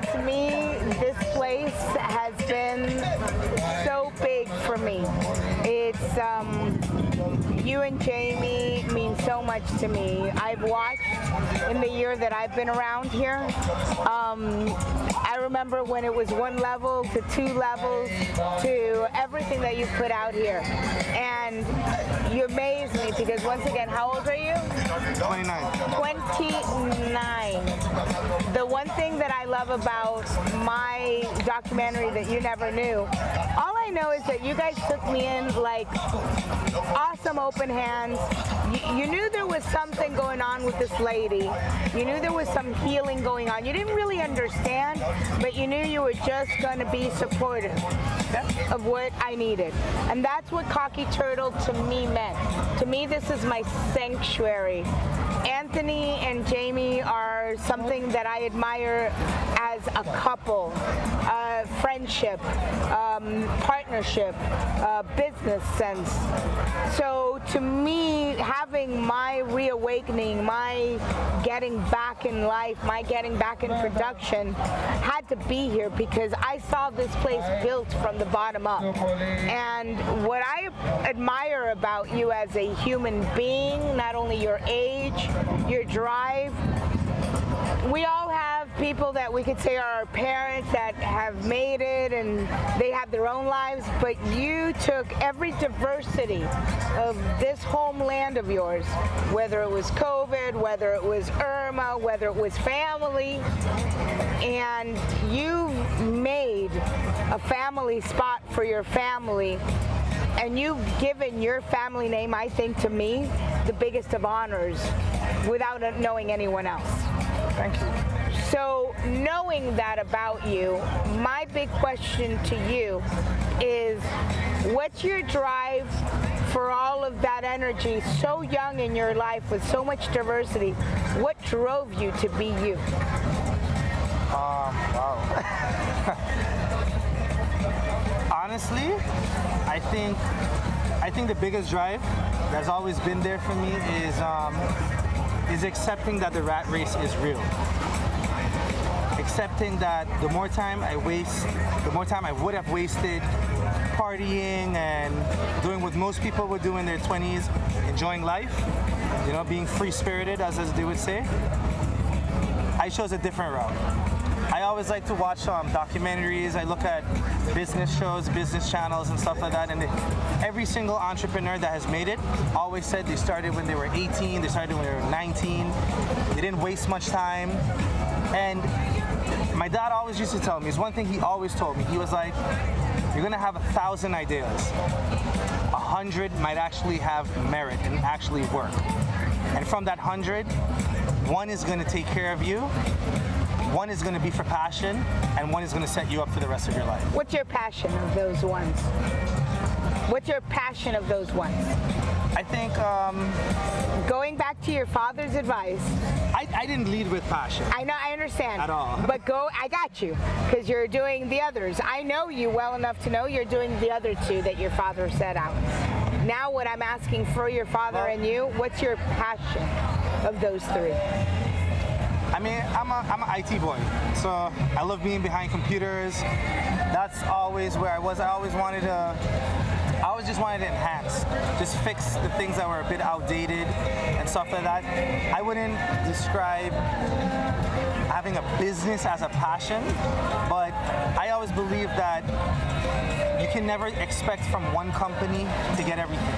to me, this place has been so big for me. It's, you and Jamie mean so much to me. I've watched in the year that I've been around here. I remember when it was 1 level to 2 levels to everything that you put out here. And you amaze me because, once again, how old are you? 29. 29. The one thing that I love about my documentary that you never knew, all I know is that you guys took me in like awesome open hands. You knew there was something going on with this lady. You knew there was some healing going on. You didn't really understand, but you knew you were just going to be supportive of what I needed. And that's what Cocky Turtle to me meant. To me, this is my sanctuary. Anthony and Jamie are something that I admire as a couple, friendship, partnership, business sense. So to me, having my reawakening, my getting back in life, my getting back in production had to be here because I saw this place built from the bottom up. And what I admire about you as a human being, not only your age, your drive, we all have people that we could say are our parents that have made it and they have their own lives, but you took every diversity of this homeland of yours, whether it was COVID, whether it was Irma, whether it was family, and you made a family spot for your family. And you've given your family name, I think, to me, the biggest of honors without knowing anyone else. Thank you. So knowing that about you, my big question to you is, what's your drive for all of that energy so young in your life with so much diversity? What drove you to be you? Wow. Honestly, I think the biggest drive that's always been there for me is accepting that the rat race is real. Accepting that the more time I waste, the more time I would have wasted partying and doing what most people would do in their 20s, enjoying life, you know, being free-spirited, as they would say. I chose a different route. I always like to watch documentaries. I look at business shows, business channels and stuff like that, and every single entrepreneur that has made it always said they started when they were 18, they started when they were 19, they didn't waste much time. And my dad always used to tell me, it's one thing he always told me, he was like, you're gonna have 1,000 ideas. 100 might actually have merit and actually work. And from that 100, one is gonna take care of you, one is going to be for passion, and one is going to set you up for the rest of your life. What's your passion of those ones? What's your passion of those ones? I think... going back to your father's advice. I didn't lead with passion. I know, I understand. At all. But I got you, because you're doing the others. I know you well enough to know you're doing the other two that your father set out. Now what I'm asking for your father and you, what's your passion of those three? I mean, I'm an IT boy, so I love being behind computers. That's always where I was. I always just wanted to enhance, just fix the things that were a bit outdated and stuff like that. I wouldn't describe having a business as a passion, but I always believe that you can never expect from one company to get everything.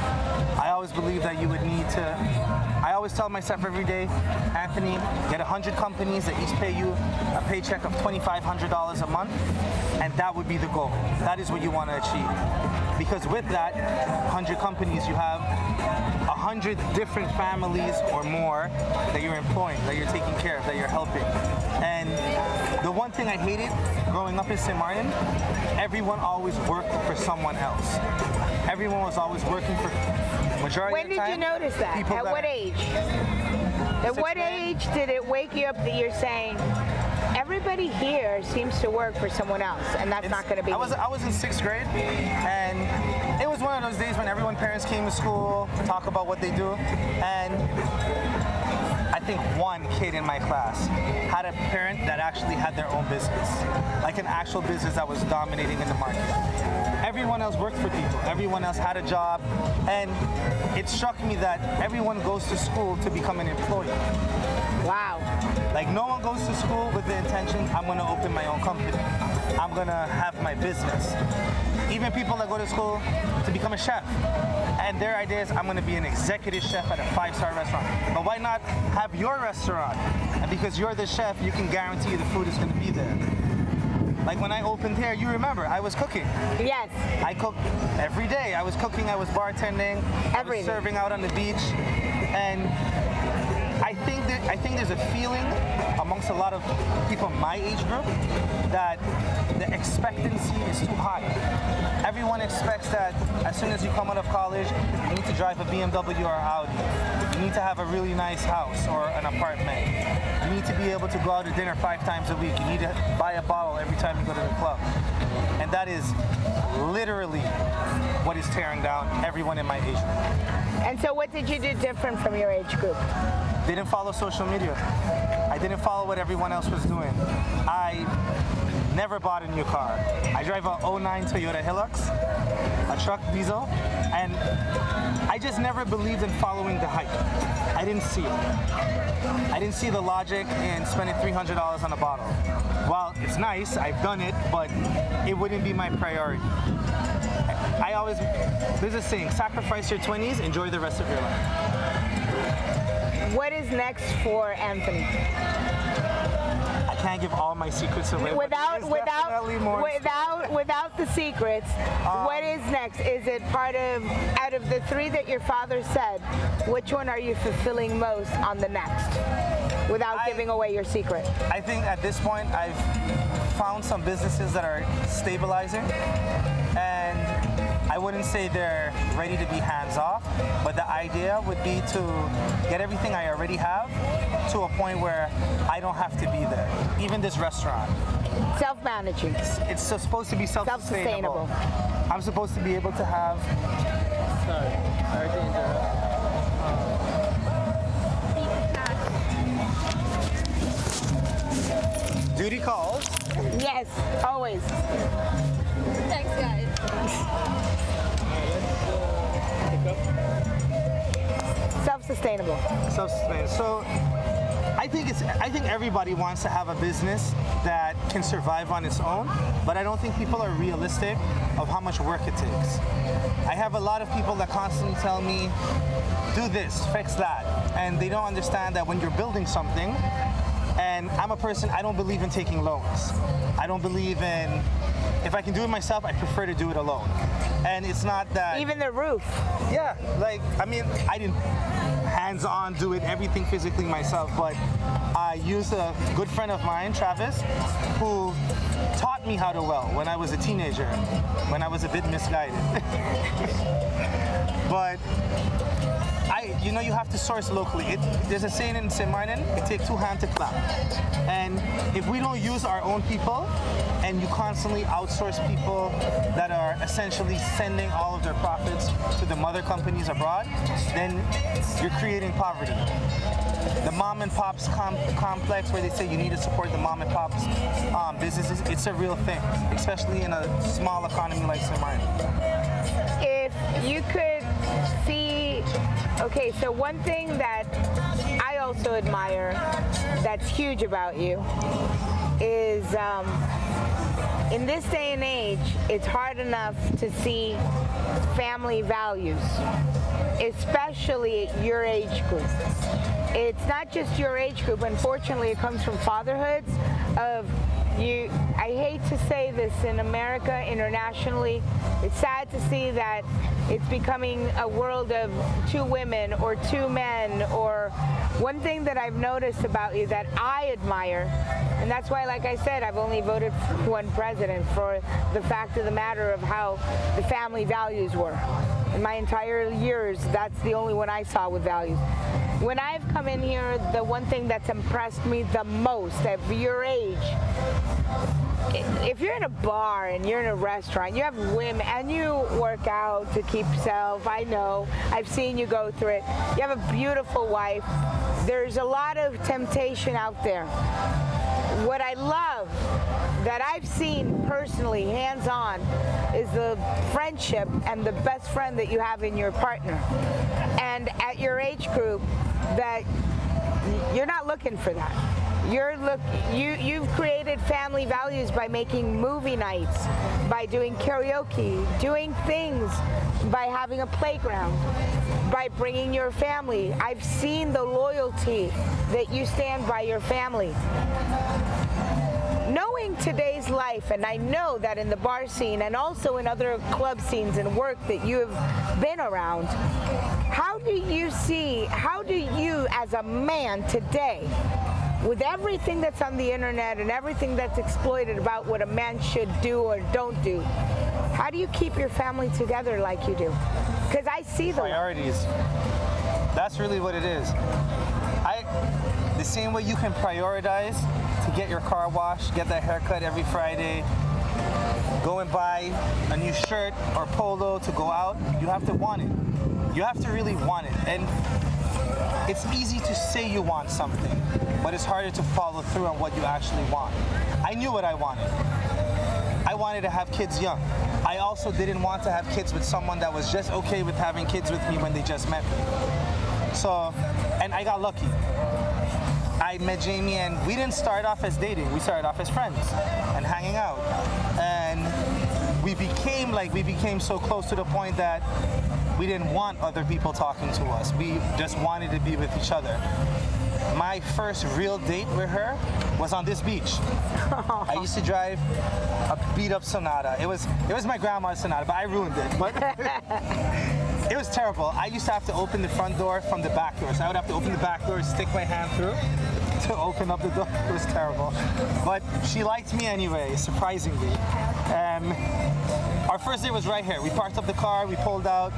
I always believe that you would need to, I always tell myself every day, Anthony, get 100 companies that each pay you a paycheck of $2,500 a month, and that would be the goal. That is what you want to achieve. Because with that 100 companies, you have 100 different families or more that you're employing, that you're taking care of, that you're helping. And the one thing I hated growing up in St. Martin, everyone always worked for someone else. Everyone was always working for majority of the time. When did you notice that? At what age? At what age did it wake you up that you're saying, everybody here seems to work for someone else, and that's not going to be me? I was in 6th grade, and it was one of those days when everyone's parents came to school to talk about what they do, and I think one kid in my class had a parent that actually had their own business, like an actual business that was dominating in the market. Everyone else worked for people. Everyone else had a job. And it struck me that everyone goes to school to become an employee. Wow. Like, no one goes to school with the intention, I'm going to open my own company. I'm going to have my business. Even people that go to school to become a chef. And their idea is, I'm going to be an executive chef at a 5-star restaurant. But why not have your restaurant? And because you're the chef, you can guarantee the food is going to be there. Like when I opened here, you remember, I was cooking. Yes. I cooked every day. I was cooking, I was bartending, I was serving out on the beach. And I think there's a feeling amongst a lot of people my age group that the expectancy is too high. Everyone expects that as soon as you come out of college, you need to drive a BMW or Audi. You need to have a really nice house or an apartment. You need to be able to go out to dinner 5 times a week. You need to buy a bottle every time you go to the club. And that is literally what is tearing down everyone in my age group. And so what did you do different from your age group? Didn't follow social media. I didn't follow what everyone else was doing. I never bought a new car. I drive a 09 Toyota Hilux, a truck diesel, and I just never believed in following the hype. I didn't see it. I didn't see the logic in spending $300 on a bottle. While it's nice, I've done it, but it wouldn't be my priority. There's a saying, sacrifice your 20s, enjoy the rest of your life. What is next for Anthony? I can't give all my secrets away. Without the secrets, what is next? Is it out of the 3 that your father said, which one are you fulfilling most on the next? Without giving away your secret. I think at this point I've found some businesses that are stabilizing, and I wouldn't say they're ready to be hands-off, but the idea would be to get everything I already have to a point where I don't have to be there. Even this restaurant. Self-managing. It's supposed to be self-sustainable. I'm supposed to be able to have... Sorry to interrupt. Duty calls. Yes, always. Thanks, guys. Self-sustainable. Self-sustainable. So I think everybody wants to have a business that can survive on its own, but I don't think people are realistic of how much work it takes. I have a lot of people that constantly tell me, do this, fix that, and they don't understand that when you're building something, and I'm a person, I don't believe in taking loans. I don't believe in, if I can do it myself, I prefer to do it alone. And it's not that... Even the roof. Yeah, like, I mean, I didn't hands-on do it, everything physically myself, but I used a good friend of mine, Travis, who taught me how to weld when I was a teenager, when I was a bit misguided. But you have to source locally. There's a saying in St. Martin, it takes 2 hands to clap. And if we don't use our own people, and you constantly outsource people that are essentially sending all of their profits to the mother companies abroad, then you're creating poverty. The mom and pops complex where they say you need to support the mom and pops businesses, it's a real thing, especially in a small economy like St. Martin. If you could see, okay, so one thing that I also admire that's huge about you is in this day and age, it's hard enough to see family values, especially at your age group. It's not just your age group. Unfortunately, it comes from fatherhoods of you. I hate to say this, in America, internationally, it's sad to see that it's becoming a world of 2 women or 2 men. Or one thing that I've noticed about you that I admire, and that's why, like I said, I've only voted for 1 president, for the fact of the matter of how the family values were. In my entire years, that's the only one I saw with values. When I've come in here, the one thing that's impressed me the most at your age if you're in a bar and you're in a restaurant, you have women and you work out to keep yourself. I know. I've seen you go through it. You have a beautiful wife. There's a lot of temptation out there. What I love that I've seen personally, hands-on, is the friendship and the best friend that you have in your partner. And at your age group, that you're not looking for that. You've created family values by making movie nights, by doing karaoke, doing things, by having a playground, by bringing your family. I've seen the loyalty that you stand by your family. Knowing today's life, and I know that in the bar scene and also in other club scenes and work that you have been around, how do you as a man today, with everything that's on the internet and everything that's exploited about what a man should do or don't do, how do you keep your family together like you do? Because I see the priorities. That's really what it is. The same way you can prioritize to get your car washed, get that haircut every Friday, go and buy a new shirt or polo to go out, you have to want it. You have to really want it. And it's easy to say you want something, but it's harder to follow through on what you actually want. I knew what I wanted. I wanted to have kids young. I also didn't want to have kids with someone that was just okay with having kids with me when they just met me. So, and I got lucky. I met Jamie and we didn't start off as dating. We started off as friends and hanging out. And we became so close to the point that we didn't want other people talking to us. We just wanted to be with each other. My first real date with her was on this beach. I used to drive a beat-up Sonata. It was my grandma's Sonata, but I ruined it. But it was terrible. I used to have to open the front door from the back door. So I would have to open the back door, stick my hand through to open up the door. It was terrible. But she liked me anyway, surprisingly. Our first date was right here. We parked up the car, we pulled out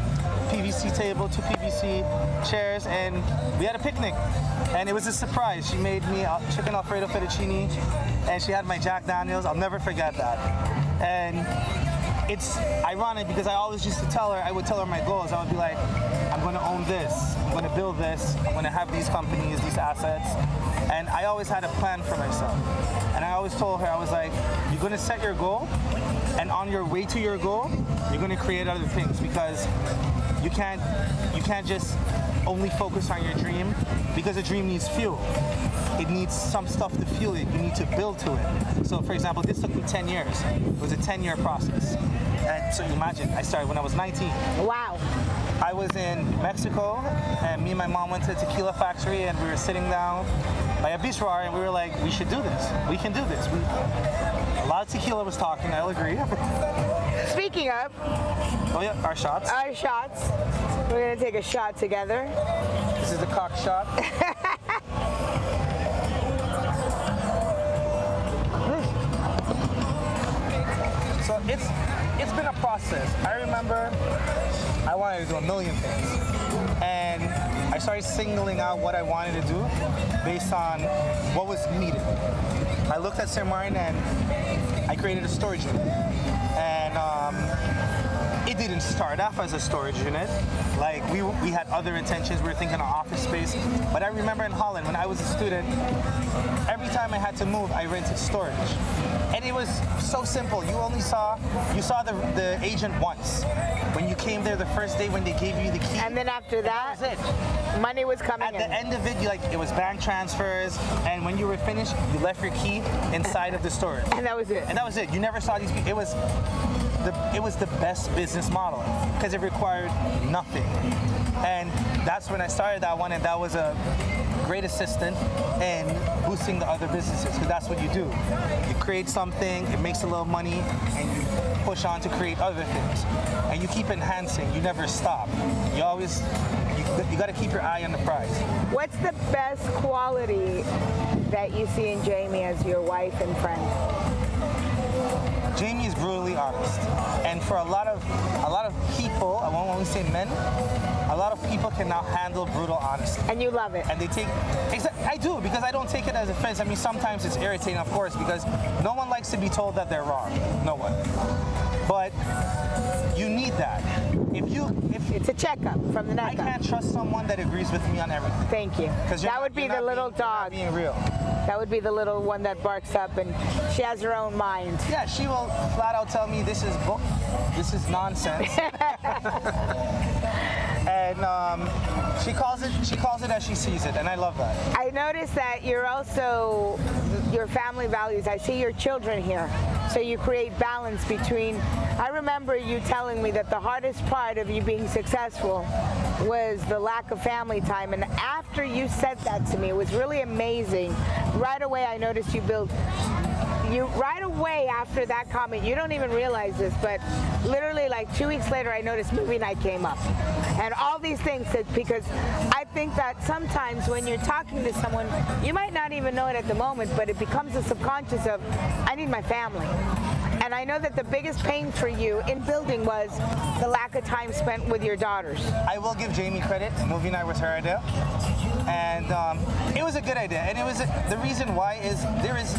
PVC table, 2 PVC chairs, and we had a picnic. And it was a surprise. She made me chicken Alfredo fettuccine, and she had my Jack Daniels. I'll never forget that. And it's ironic because I always used to tell her, I would tell her my goals. I would be like, I'm going to own this, I'm going to build this, I'm going to have these companies, these assets. And I always had a plan for myself. And I always told her, I was like, you're going to set your goal, and on your way to your goal, you're going to create other things, because you can't just only focus on your dream, because a dream needs fuel. It needs some stuff to fuel it. You need to build to it. So for example, this took me 10 years. It was a 10-year process. And so imagine, I started when I was 19. Wow. I was in Mexico, and me and my mom went to a tequila factory, and we were sitting down by a beach bar, and we were like, we should do this. We can do this. A lot of tequila was talking, I'll agree. Speaking of, oh yeah, our shots. Our shots. We're gonna take a shot together. This is the cock shot. So it's been a process. I remember I wanted to do a million things, and I started signaling out what I wanted to do based on what was needed. I looked at St. Martin and I created a storage unit, and it didn't start off as a storage unit. Like we had other intentions. We were thinking of office space. But I remember in Holland when I was a student, every time I had to move, I rented storage. And it was so simple. You saw the agent once. When you came there the first day when they gave you the key. And then after that was it. Money was coming in. in. At the end of it, it was bank transfers, and when you were finished, you left your key inside of the storage. And that was it. And that was it. You never saw these people. It was the best business model because it required nothing. And that's when I started that one, and that was a great assistant in boosting the other businesses, because that's what you do. You create something, it makes a little money, and you push on to create other things. And you keep enhancing, you never stop. You got to keep your eye on the prize. What's the best quality that you see in Jamie as your wife and friend? Jamie is brutally honest, and for a lot of people, I won't only say men, a A lot of people cannot handle brutal honesty. And you love it. And they take, I do, because I don't take it as offense. I mean, sometimes it's irritating, of course, because no one likes to be told that they're wrong. No one. But you need that. If It's a checkup from the neck I up. can't trust someone that agrees with me on everything. Thank you. That would be the little dog. Being real. That would be the little one that barks up, and she has her own mind. Yeah, she will flat out tell me this is nonsense. And she calls it as she sees it, and I love that. I noticed that you're also, your family values, I see your children here, so you create balance between, I remember you telling me that the hardest part of you being successful was the lack of family time, and after you said that to me, it was really amazing. Right away I noticed right away after that comment, you don't even realize this, but literally like 2 weeks later, I noticed movie night came up. And all these things, because I think that sometimes when you're talking to someone, you might not even know it at the moment, but it becomes a subconscious of, I need my family. And I know that the biggest pain for you in building was the lack of time spent with your daughters. I will give Jamie credit. Movie night was her idea. And it was a good idea. And it was the reason why is there is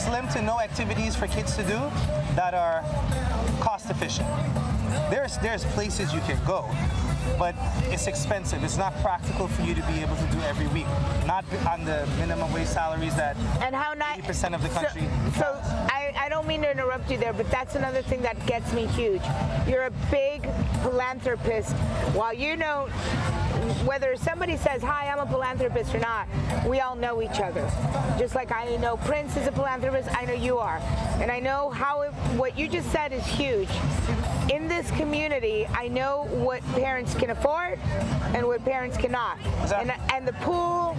slim to no activities for kids to do that are cost efficient. There's places you can go, but it's expensive. It's not practical for you to be able to do every week. Not on the minimum wage salaries that 80% of the country. So I don't mean to interrupt you there, but that's another thing that gets me huge. You're a big philanthropist. While you know, whether somebody says, hi, I'm a philanthropist or not, we all know each other. Just like I know Prince is a philanthropist, I know you are. And I know what you just said is huge. In this community, I know what parents can afford and what parents cannot. Exactly. And the pool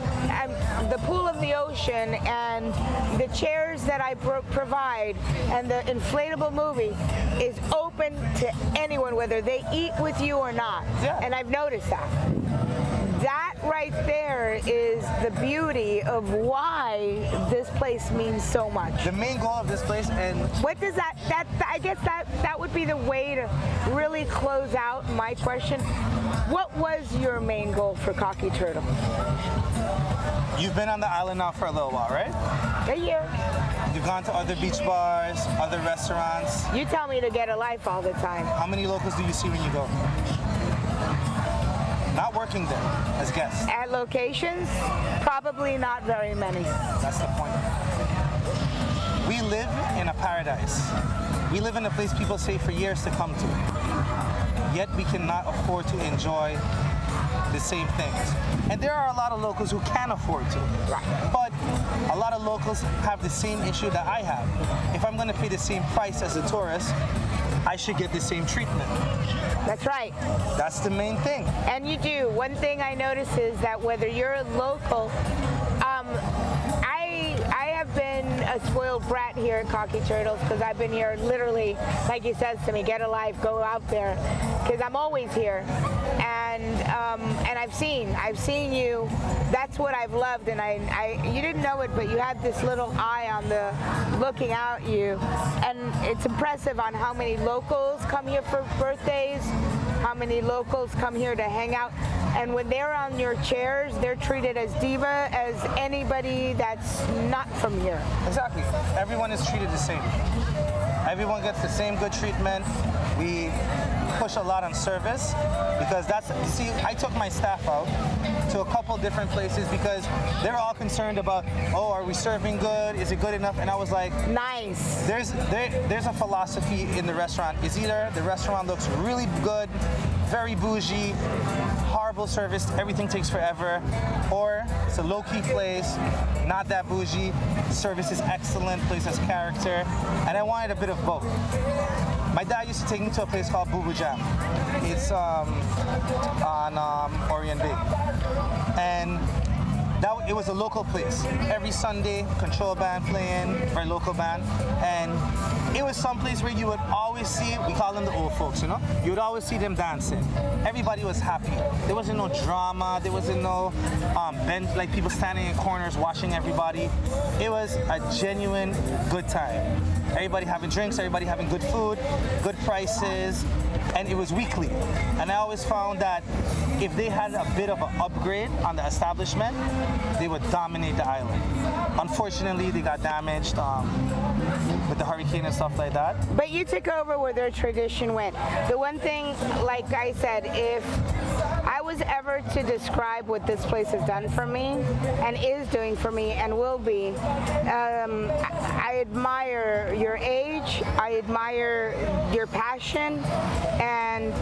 of the ocean and the chairs that I provide and the inflatable movie is open to anyone, whether they eat with you or not. Yeah. And I've noticed that. That right there is the beauty of why this place means so much. The main goal of this place, and what does that I guess that would be the way to really close out my question. What was your main goal for Cocky Turtle? you've been on the island now for a little while, right? A year. You've gone to other beach bars, other restaurants. You tell me to get a life all the time. How many locals do you see when you go? Not working there as guests. At locations, probably not very many. That's the point. We live in a paradise. We live in a place people say for years to come to. Yet we cannot afford to enjoy the same things. And there are a lot of locals who can afford to. But a lot of locals have the same issue that I have. If I'm going to pay the same price as a tourist, I should get the same treatment. That's right. That's the main thing. And you do. One thing I notice is that whether you're a local, I have been a spoiled brat here at Cocky Turtles because I've been here literally, like he says to me, get a life, go out there, because I'm always here. And I've seen you. That's what I've loved, and you didn't know it, but you had this little eye on the looking out you, and it's impressive on how many locals come here for birthdays, how many locals come here to hang out, and when they're on your chairs, they're treated as diva as anybody that's not from here. Exactly. Everyone is treated the same. Everyone gets the same good treatment. We push a lot on service because I took my staff out to a couple different places because they're all concerned about, oh, are we serving good? Is it good enough? And I was like, nice. There's a philosophy in the restaurant. It's either the restaurant looks really good, very bougie, horrible service, everything takes forever, or it's a low-key place, not that bougie, service is excellent, place has character, and I wanted a bit of both. My dad used to take me to a place called Boo Boo Jam. It's on Orient Bay. And it was a local place. Every Sunday, control band playing, very local band. And it was some place where you would always see, we call them the old folks, you know? You would always see them dancing. Everybody was happy. There wasn't no drama. There wasn't no like people standing in corners watching everybody. It was a genuine good time. Everybody having drinks, everybody having good food, good prices, and it was weekly. And I always found that if they had a bit of an upgrade on the establishment, they would dominate the island. Unfortunately, they got damaged with the hurricane and stuff like that. But you took over where their tradition went. The one thing, like I said, if I was ever to describe what this place has done for me and is doing for me and will be, I admire your age, I admire your passion, and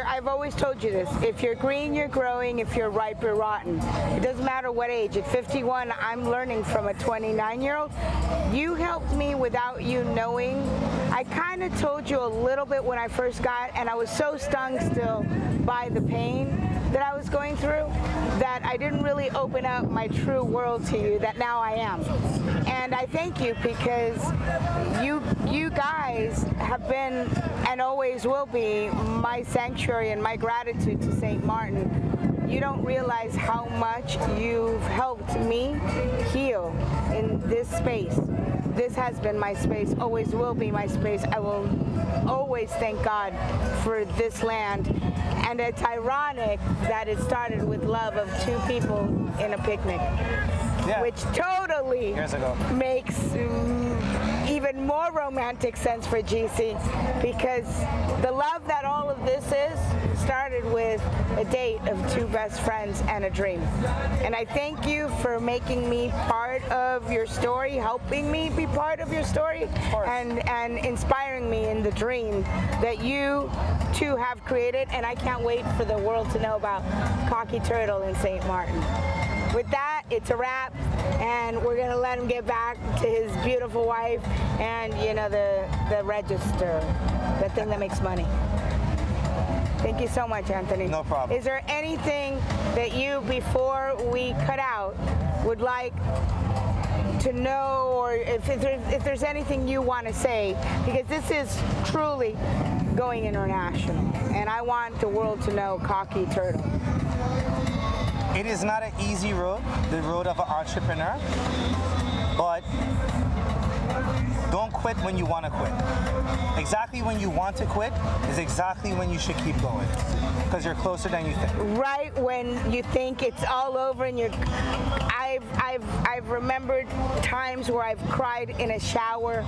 I've always told you this, if you're green, you're growing, if you're ripe, you're rotten. It doesn't matter what age. At 51, I'm learning from a 29-year-old. You helped me without you knowing. I kind of told you a little bit when I first got, and I was so stung still by the pain that I was going through that I didn't really open up my true world to you that now I am. And I thank you because you guys have been and always will be my sanctuary and my gratitude to St. Martin. You don't realize how much you've helped me heal in this space. This has been my space, always will be my space. I will always thank God for this land. And it's ironic that it started with love of two people in a picnic, which totally makes even more romantic sense for Gisi, because the love that all of this is started with a date of two best friends and a dream. And I thank you for making me part of your story, helping me be part of your story, and inspiring me in the dream that you two have created. And I can't wait for the world to know about Cocky Turtle in St. Martin. With that, it's a wrap, and we're gonna let him get back to his beautiful wife and, you know, the register, the thing that makes money. Thank you so much, Anthony. No problem. Is there anything that you, before we cut out, would like to know, or if there's anything you want to say, because this is truly going international, and I want the world to know Cocky Turtle. It is not an easy road, the road of an entrepreneur, but don't quit when you want to quit. Exactly when you want to quit is exactly when you should keep going, because you're closer than you think. Right when you think it's all over, and I've remembered times where I've cried in a shower,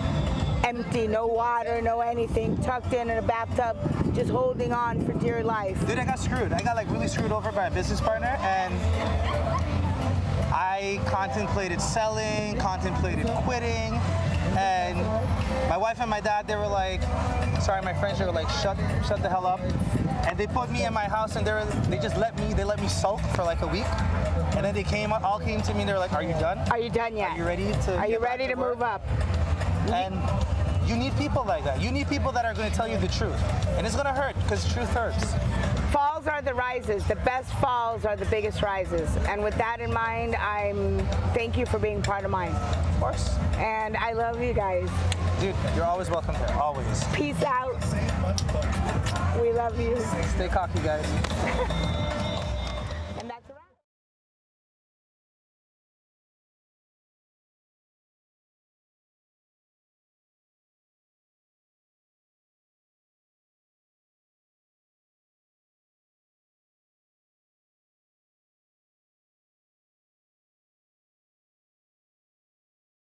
empty, no water, no anything, tucked in a bathtub, just holding on for dear life. Dude, I got screwed. I got like really screwed over by a business partner, and I contemplated selling, contemplated quitting, and my wife and my dad, they were like, sorry, my friends, they were like, shut the hell up. And they put me in my house, and they let me sulk for like a week. And then they all came to me, and they were like, are you done? Are you done yet? Are you ready to move up? And you need people like that. You need people that are going to tell you the truth. And it's going to hurt, because truth hurts. Falls are the rises. The best falls are the biggest rises. And with that in mind, thank you for being part of mine. Of course. And I love you guys. Dude, you're always welcome here, always. Peace out. We love you. Stay cocky, guys.